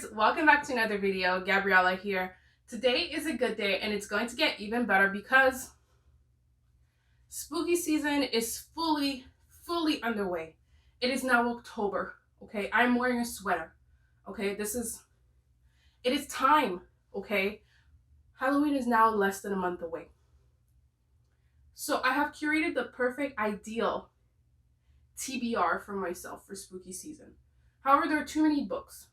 Contenders, welcome back to another video. Gabriella here. Today is a good day and it's going to get even better because spooky season is fully underway. It is now October, okay? I'm wearing a sweater, okay? It is time, okay? Halloween is now less than a month away. So I have curated the perfect ideal TBR for myself for spooky season. However, there are too many books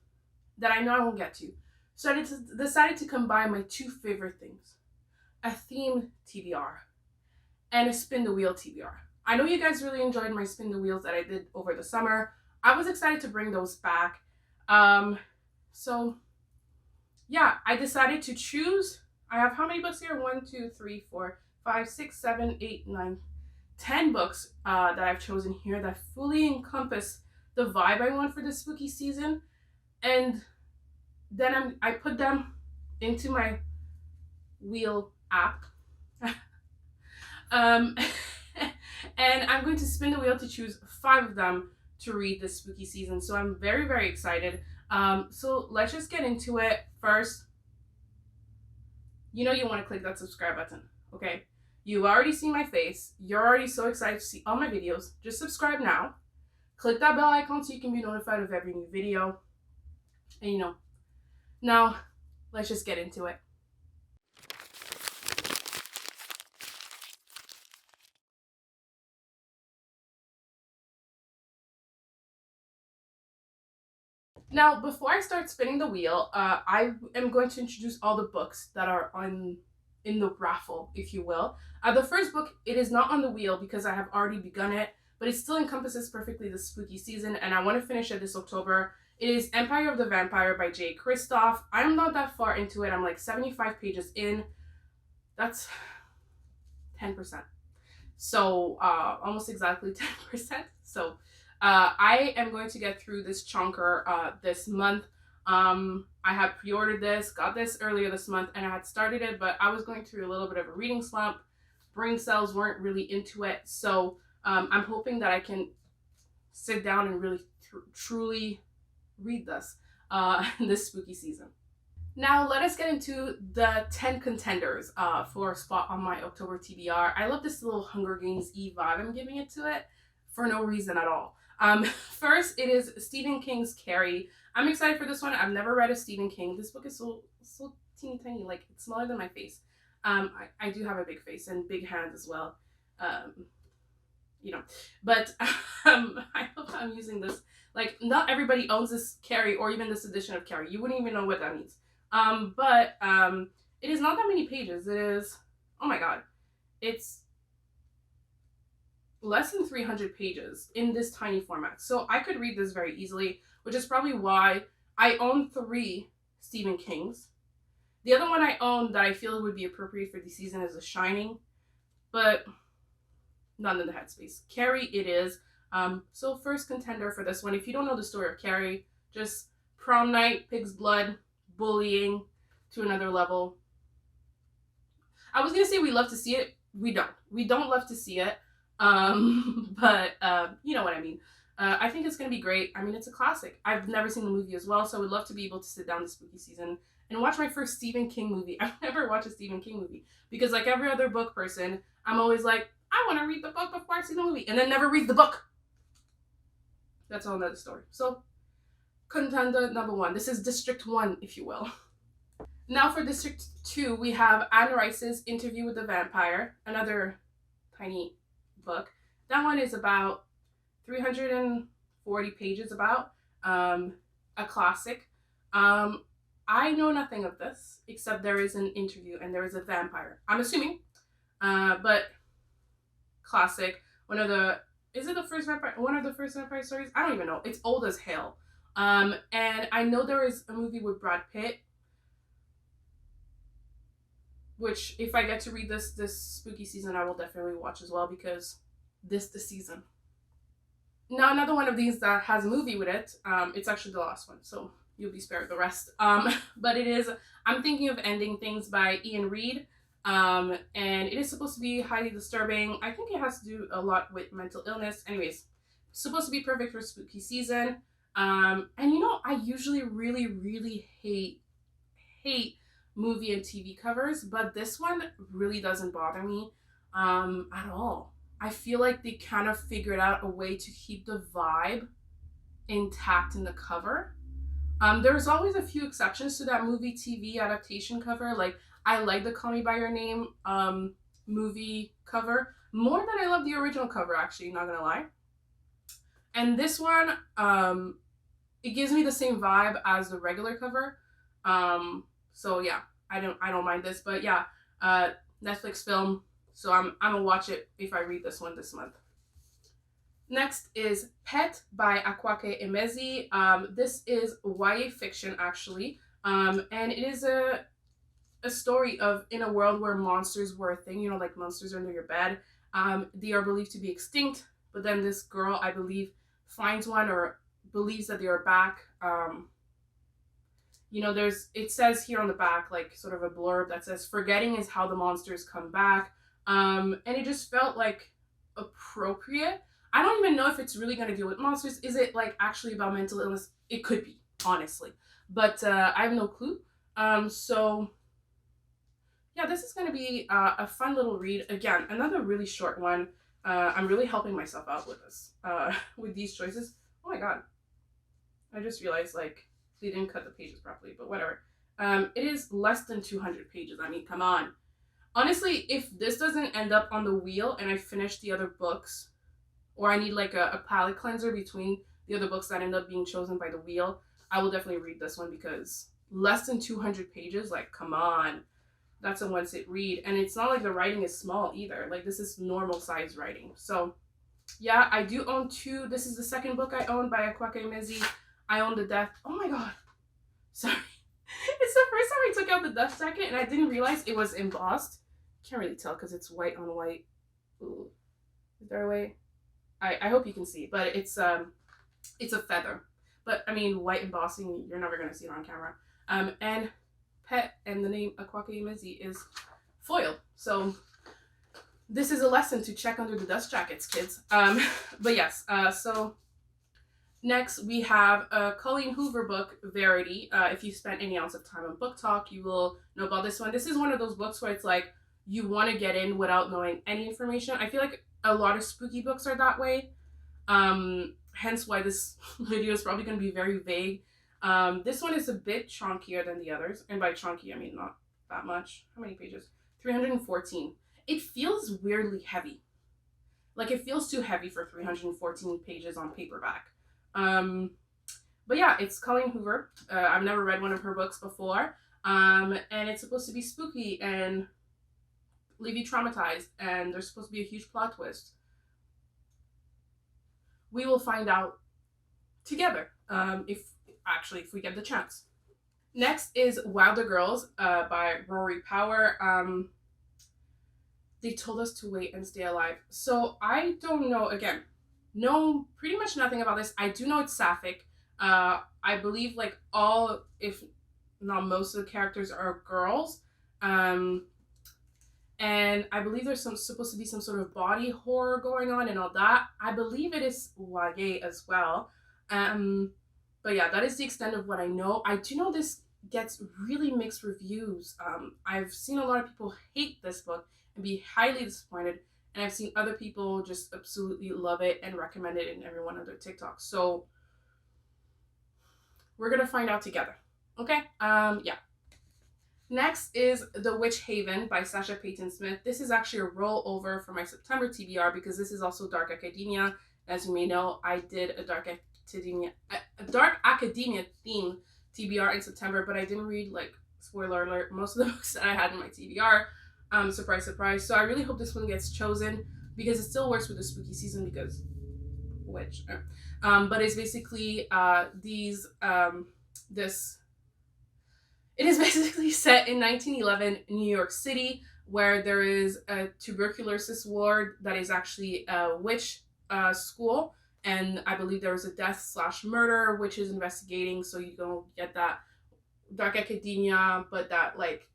that I know I won't get to. So I decided to combine my two favorite things. A themed TBR and a spin the wheel TBR. I know you guys really enjoyed my spin the wheels that I did over the summer. I was excited to bring those back. So yeah, I decided to choose. I have how many books here? 1, 2, 3, 4, 5, 6, 7, 8, 9, 10 books that I've chosen here that fully encompass the vibe I want for the spooky season. And then I put them into my wheel app. And I'm going to spin the wheel to choose 5 of them to read this spooky season. So I'm very excited. So let's just get into it. First, you know you want to click that subscribe button, okay? You've already seen my face. You're already so excited to see all my videos. Just subscribe now. Click that bell icon so you can be notified of every new video. And you know, now let's just get into it. Now, before I start spinning the wheel, I am going to introduce all the books that are in the raffle, if you will. The first book, it is not on the wheel because I have already begun it, but it still encompasses perfectly the spooky season, and I want to finish it this October. It is Empire of the Vampire by J. Kristoff. I'm not that far into it. I'm like 75 pages in. That's 10%. So almost exactly 10%. So I am going to get through this chunker this month. I had pre-ordered this, got this earlier this month, and I had started it, but I was going through a little bit of a reading slump. Brain cells weren't really into it. So I'm hoping that I can sit down and really truly read this this spooky season. Now let us get into the 10 contenders for a spot on my October TBR. I love this little Hunger Games-y vibe I'm giving it to it for no reason at all. First, it is Stephen King's Carrie. I'm excited for this one. I've never read a Stephen King. This book is so teeny tiny, like it's smaller than my face. I do have a big face and big hands as well. You know, but I hope I'm using this. Like, not everybody owns this Carrie or even this edition of Carrie. You wouldn't even know what that means. But it is not that many pages. It is, oh my god, it's less than 300 pages in this tiny format. So I could read this very easily, which is probably why I own 3 Stephen Kings. The other one I own that I feel would be appropriate for the season is The Shining, but none in the headspace. Carrie it is. So first contender for this one, if you don't know the story of Carrie, just prom night, pig's blood, bullying to another level. I was gonna say we love to see it. We don't love to see it. But you know what I mean. I think it's gonna be great. I mean, it's a classic. I've never seen the movie as well, so I would love to be able to sit down this spooky season and watch my first Stephen King movie. I've never watched a Stephen King movie because, like every other book person, I'm always like, I want to read the book before I see the movie, and then never read the book. That's all another story. So, contender number 1. This is District 1, if you will. Now for District 2, we have Anne Rice's Interview with the Vampire, another tiny book. That one is about 340 pages, about a classic. I know nothing of this except there is an interview and there is a vampire. I'm assuming, but classic. Is it the first vampire? One of the first vampire stories? I don't even know. It's old as hell. And I know there is a movie with Brad Pitt, which if I get to read this spooky season, I will definitely watch as well because the season. Now another one of these that has a movie with it. It's actually the last one, so you'll be spared the rest. But it is I'm Thinking of Ending Things by Ian Reid. And it is supposed to be highly disturbing. I think it has to do a lot with mental illness. Anyways, supposed to be perfect for spooky season. And you know, I usually really hate movie and TV covers, but this one really doesn't bother me at all. I feel like they kind of figured out a way to keep the vibe intact in the cover. There's always a few exceptions to that movie TV adaptation cover. Like, I like the Call Me by Your Name movie cover more than I love the original cover, actually, not gonna lie. And this one, it gives me the same vibe as the regular cover. So yeah, I don't mind this, but yeah, Netflix film. So I'm gonna watch it if I read this one this month. Next is Pet by Akwake Emezi. This is YA fiction actually, and it is a story of in a world where monsters were a thing. You know, like monsters under your bed. They are believed to be extinct, but then this girl, I believe, finds one or believes that they are back. You know, it says here on the back, like sort of a blurb that says, "Forgetting is how the monsters come back." And it just felt like appropriate. I don't even know if it's really going to deal with monsters. Is it like actually about mental illness? It could be, honestly, but I have no clue. So yeah, this is going to be a fun little read. Again, another really short one. I'm really helping myself out with this, with these choices. Oh my god, I just realized like they didn't cut the pages properly, but whatever. It is less than 200 pages. I mean, come on. Honestly, if this doesn't end up on the wheel and I finish the other books, or I need like a palate cleanser between the other books that end up being chosen by the wheel, I will definitely read this one because less than 200 pages, like, come on. That's a one-sit read. And it's not like the writing is small either. Like, this is normal size writing. So, yeah, I do own two. This is the second book I own by Akwake Emezi. I own The Death. Oh my god. Sorry. It's the first time I took out the dust jacket and I didn't realize it was embossed. Can't really tell because it's white on white. Ooh. Is there a way? I hope you can see, but it's a feather. But I mean, white embossing, you're never gonna see it on camera. And Pet and the name Akwake Emezi is foiled. So this is a lesson to check under the dust jackets, kids. But yes, so next we have a Colleen Hoover book, Verity. If you spent any ounce of time on Book Talk, you will know about this one. This is one of those books where it's like you want to get in without knowing any information. I feel like a lot of spooky books are that way. Hence why this video is probably going to be very vague. This one is a bit chunkier than the others. And by chunky, I mean not that much. How many pages? 314. It feels weirdly heavy. Like, it feels too heavy for 314 pages on paperback. But yeah, it's Colleen Hoover. I've never read one of her books before. And it's supposed to be spooky and leave you traumatized, and there's supposed to be a huge plot twist. We will find out together, if we get the chance. Next is Wilder Girls by Rory Power. They told us to wait and stay alive. So I don't know, again, know pretty much nothing about this. I do know it's sapphic. I believe like all, if not most of the characters are girls. And I believe there's supposed to be some sort of body horror going on and all that. I believe it is YA as well. But yeah, that is the extent of what I know. I do know this gets really mixed reviews. I've seen a lot of people hate this book and be highly disappointed. And I've seen other people just absolutely love it and recommend it in every one of their TikToks. So we're going to find out together. Okay? Yeah. Next is The Witch Haven by Sasha Payton Smith. This is actually a rollover for my September TBR because this is also Dark Academia. As you may know, I did a Dark Academia theme TBR in September, but I didn't read, like, spoiler alert, most of the books that I had in my TBR. Surprise, surprise. So I really hope this one gets chosen because it still works with the spooky season because witch. But it's basically it is basically set in 1911 New York City, where there is a tuberculosis ward that is actually a witch school. And I believe there was a death/murder, which is investigating. So you don't get that Dark Academia, but that like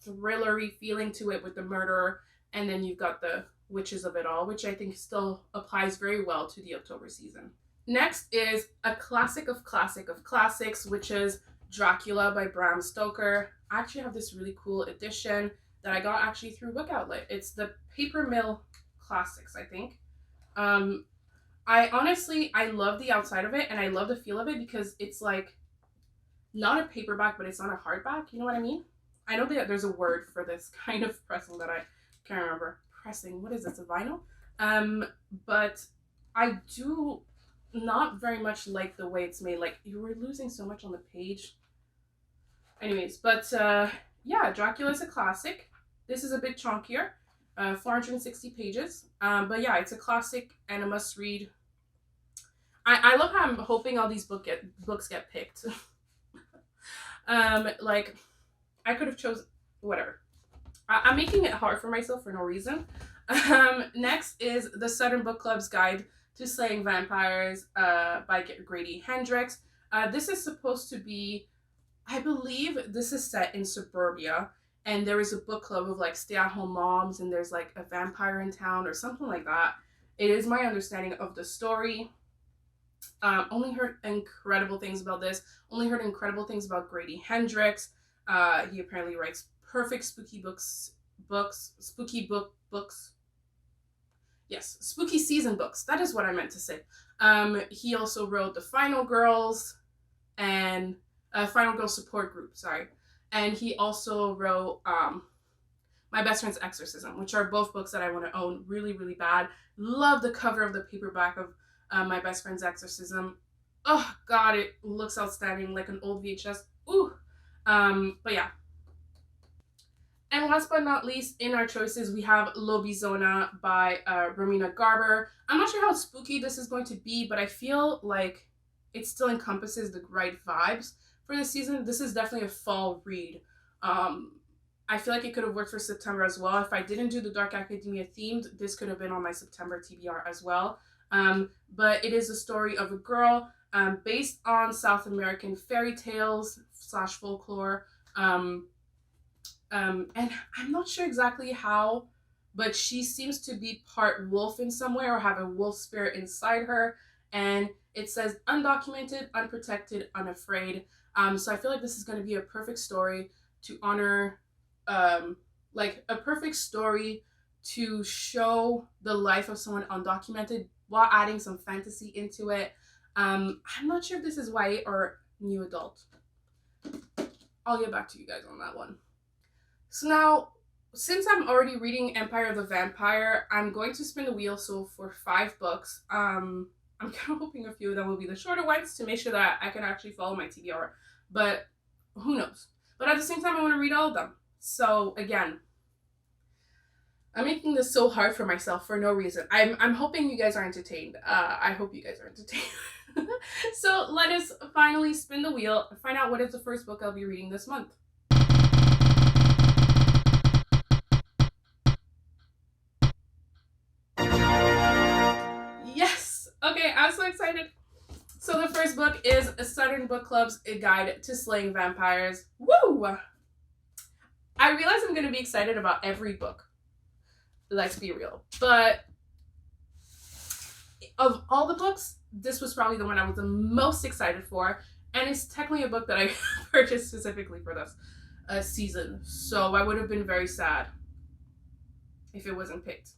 thrillery feeling to it with the murder. And then you've got the witches of it all, which I think still applies very well to the October season. Next is a classic of classics, which is Dracula by Bram Stoker. I actually have this really cool edition that I got actually through Book Outlet. It's the Paper Mill Classics, I think. Um, I honestly I love the outside of it and I love the feel of it because it's like not a paperback, but it's not a hardback. You know what I mean? I know that there's a word for this kind of pressing that I can't remember. Pressing. What is this? A vinyl? Um, but I do not very much like the way it's made. Like you were losing so much on the page. Anyways, but yeah, Dracula's a classic. This is a bit chunkier, 460 pages. But yeah, it's a classic and a must read. I love how I'm hoping all these books get picked. Like I could have chosen whatever. I'm making it hard for myself for no reason. Next is the Southern Book Club's Guide to Slaying Vampires by Grady Hendrix. This is supposed to be, I believe this is set in suburbia, and there is a book club of like stay at home moms, and there's like a vampire in town or something like that. It is my understanding of the story. Only heard incredible things about this. Only heard incredible things about Grady Hendrix. He apparently writes perfect spooky books. Yes, spooky season books. That is what I meant to say. He also wrote The Final Girls and Final Girl Support Group. Sorry, and he also wrote My Best Friend's Exorcism, which are both books that I want to own really, really bad. Love the cover of the paperback of My Best Friend's Exorcism. Oh God, it looks outstanding, like an old VHS. Ooh. But yeah. And last but not least, in our choices, we have Lobizona by Romina Garber. I'm not sure how spooky this is going to be, but I feel like it still encompasses the right vibes for this season. This is definitely a fall read. I feel like it could have worked for September as well. If I didn't do the Dark Academia themed, this could have been on my September TBR as well. But it is a story of a girl based on South American fairy tales / folklore. And I'm not sure exactly how, but she seems to be part wolf in some way or have a wolf spirit inside her. And it says undocumented, unprotected, unafraid. So I feel like this is going to be a perfect story to honor, like a perfect story to show the life of someone undocumented while adding some fantasy into it. I'm not sure if this is YA or new adult. I'll get back to you guys on that one. So now, since I'm already reading Empire of the Vampire, I'm going to spin the wheel. So for 5 books, I'm kind of hoping a few of them will be the shorter ones to make sure that I can actually follow my TBR. But who knows? But at the same time, I want to read all of them. So again, I'm making this so hard for myself for no reason. I'm hoping you guys are entertained. I hope you guys are entertained. So let us finally spin the wheel and find out what is the first book I'll be reading this month. Yes! Okay, I'm so excited. So the first book is Southern Book Club's Guide to Slaying Vampires. Woo! I realize I'm going to be excited about every book. Let's be real. But of all the books, this was probably the one I was the most excited for. And it's technically a book that I purchased specifically for this season. So I would have been very sad if it wasn't picked.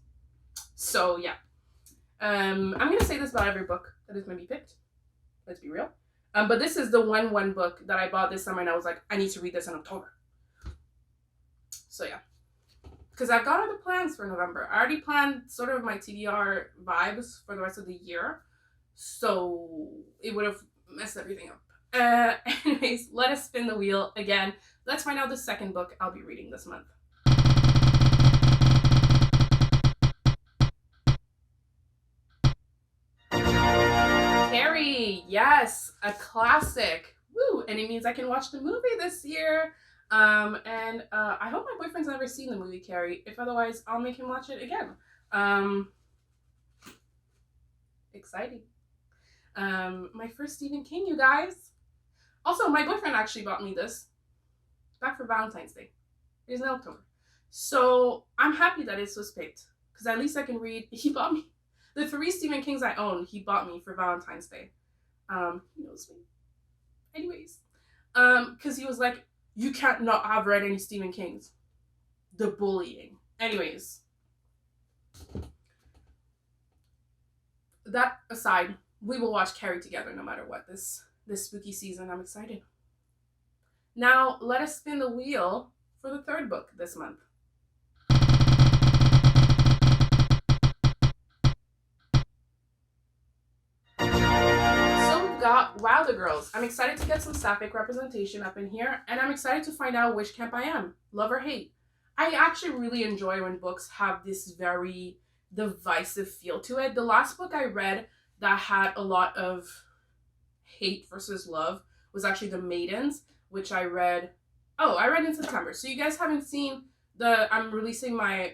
So yeah. I'm going to say this about every book that is going to be picked. Let's be real. But this is the one book that I bought this summer and I was like, I need to read this in October. So yeah. Because I've got other plans for November. I already planned sort of my TBR vibes for the rest of the year. So it would have messed everything up. Anyways, let us spin the wheel again. Let's find out the second book I'll be reading this month. Carrie, yes, a classic. Woo! And it means I can watch the movie this year. And I hope my boyfriend's never seen the movie Carrie. If otherwise, I'll make him watch it again. Exciting. My first Stephen King, you guys. Also, my boyfriend actually bought me this back for Valentine's Day. It is in October. So I'm happy that this was picked because at least I can read. He bought me The 3 Stephen Kings I own, he bought me for Valentine's Day. He knows me. Anyways, because he was like, you can't not have read any Stephen Kings. The bullying. Anyways, that aside, we will watch Carrie together no matter what this spooky season. I'm excited. Now, let us spin the wheel for the 3rd book this month. So we've got Wilder Girls. I'm excited to get some sapphic representation up in here, and I'm excited to find out which camp I am, love or hate. I actually really enjoy when books have this very divisive feel to it. The last book I read that had a lot of hate versus love was actually The Maidens, which I read in September. So you guys haven't seen I'm releasing my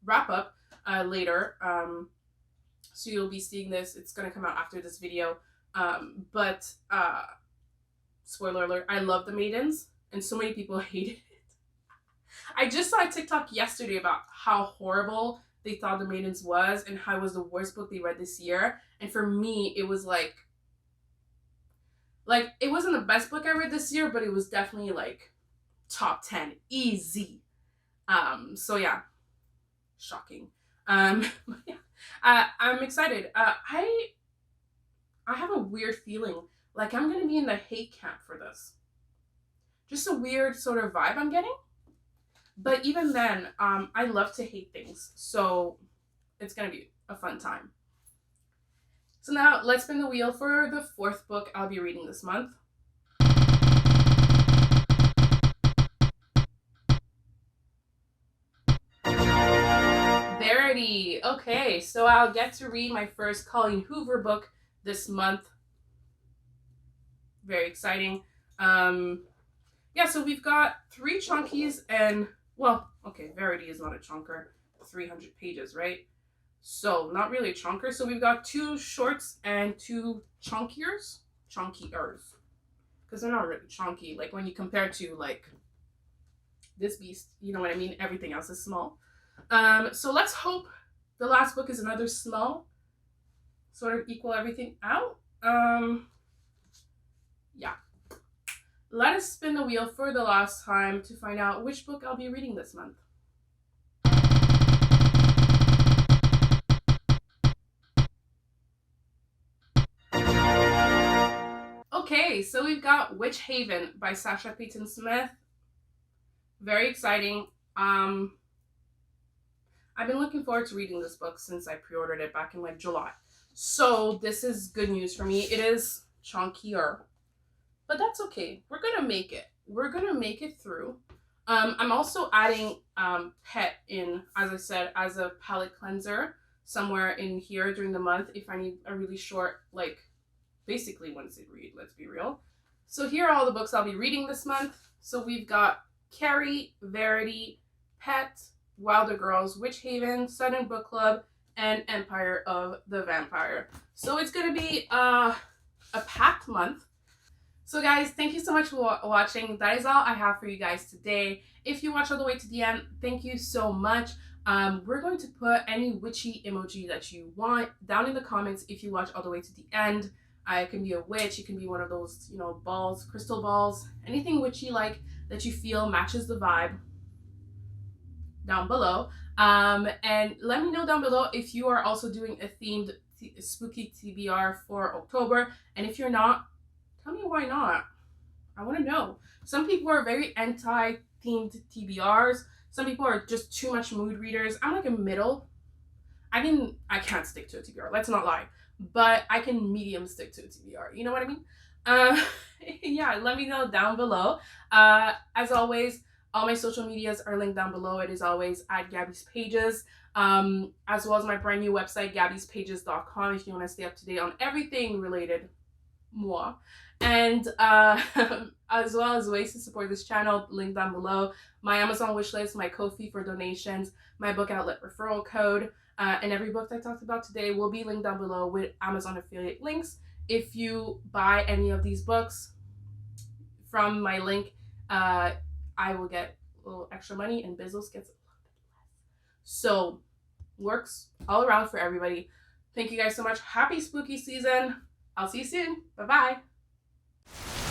wrap up later. So you'll be seeing this. It's going to come out after this video. But spoiler alert, I love The Maidens, and so many people hated it. I just saw a TikTok yesterday about how horrible they thought The Maidens was and how it was the worst book they read this year. And for me, it was like it wasn't the best book I read this year, but it was definitely like top 10 easy. So yeah, shocking. Yeah. I'm excited. I have a weird feeling like I'm gonna be in the hate camp for this. Just a weird sort of vibe I'm getting. But even then, I love to hate things, so it's gonna be a fun time. So now let's spin the wheel for the 4th book I'll be reading this month. Verity. Okay, so I'll get to read my first Colleen Hoover book this month. Very exciting. Yeah, so we've got 3 chunkies and, well, okay, Verity is not a chunker. 300 pages, right? So not really a chunker. So we've got 2 shorts and 2 chunkiers. Because they're not really chunky. Like when you compare to like this beast, you know what I mean? Everything else is small. So let's hope the last book is another small. Sort of equal everything out. Yeah. Let us spin the wheel for the last time to find out which book I'll be reading this month. Okay, so we've got Witch Haven by Sasha Peyton Smith. Very exciting. I've been looking forward to reading this book since I pre-ordered it back in like July. So this is good news for me. It is chunkier, but that's okay. We're gonna make it. We're gonna make it through. I'm also adding Pet in, as I said, as a palette cleanser somewhere in here during the month if I need a really short, like, basically Wednesday read, let's be real. So here are all the books I'll be reading this month. So we've got Carrie, Verity, Pet, Wilder Girls, Witch Haven, Sudden Book Club, and Empire of the Vampire. So it's going to be a packed month. So guys, thank you so much for watching. That is all I have for you guys today. If you watch all the way to the end, thank you so much. We're going to put any witchy emoji that you want down in the comments if you watch all the way to the end. It can be a witch, it can be one of those, you know, balls, crystal balls, anything witchy like that you feel matches the vibe down below. And let me know down below if you are also doing a themed spooky TBR for October. And if you're not, tell me why not. I want to know. Some people are very anti-themed TBRs. Some people are just too much mood readers. I'm like a middle. I can't stick to a TBR, let's not lie. But I can medium stick to a TBR. You know what I mean? Yeah, let me know down below. As always, all my social medias are linked down below. It is always at GabysPages, as well as my brand new website, GabysPages.com, if you want to stay up to date on everything related moi. And as well as ways to support this channel, linked down below. My Amazon wishlist, my Ko-fi for donations, my book outlet referral code, and every book I talked about today will be linked down below with Amazon affiliate links. If you buy any of these books from my link, I will get a little extra money and Bezos gets a little bit less. So Works all around for everybody. Thank you guys so much. Happy spooky season. I'll see you soon. Bye-bye.